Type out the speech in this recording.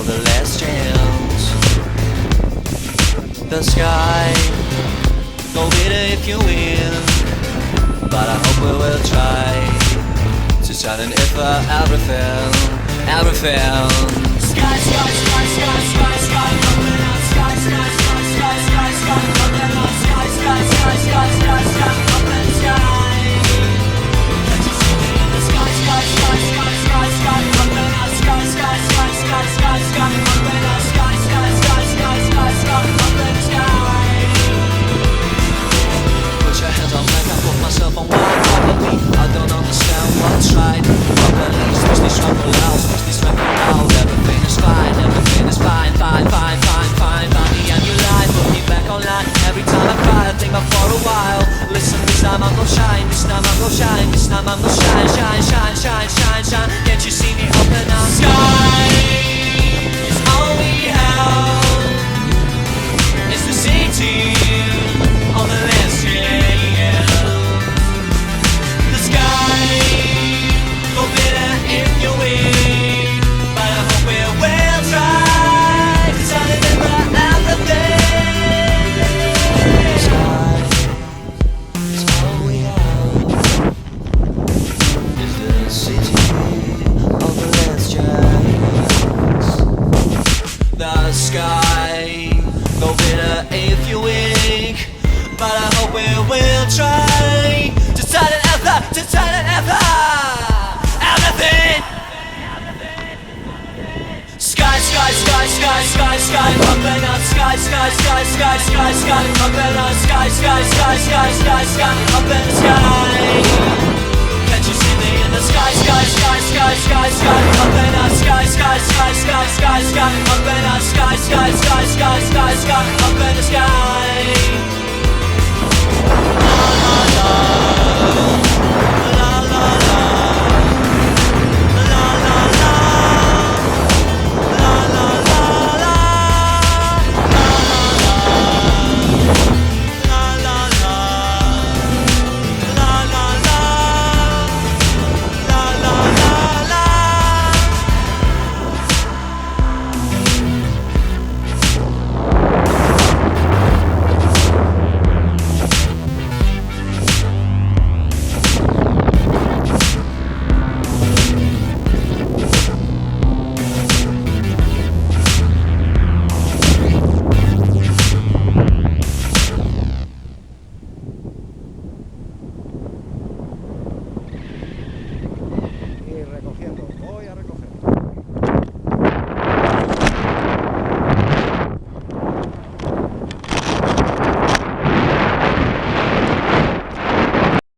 of the last chance. The sky go bitter if you win, but I hope we will try to shine an if everything. Sky, sky, sky, sky, sky, sky, open up, sky, sky, sky, sky, sky, sky, open up, sky, sky, sky, sky, sky, sky, open sky. Can't you see me in the sky, sky, sky, sky, sky, sky, open up, sky, sky, sky, sky, sky, sky, open up, sky, sky, sky, sky, sky, sky, open sky. Put your hands up like I put myself on one properly. I don't understand what's right. Properly, switch this trouble out, switch this record out. Everything is fine, everything is fine, fine, fine, fine, fine. Body and you lie, put me back online. Every time I cry, I think about for a while. Listen, this time I'm gonna shine, this time I'm gonna shine, this time I'm gonna shine, shine, shine, shine, shine, shine. Can't you see me open up? Sky is all we have. It's the city on the last yeah. The sky go bitter if you win, but I hope we will try to try to remember everything. The sky is all we have. Is the city of the last chance. The sky go bitter if you wink, but I hope we will try to try to everything. Sky, sky, sky, sky, sky, sky, open up, sky, sky, sky, sky, sky, sky, open up, sky, sky, sky, sky, sky, sky, open sky. Can't you see me in the sky, sky, sky, sky, sky, sky, open up, sky, sky, sky, sky, sky, sky, open up, sky, sky, sky, sky, sky, sky, open the sky.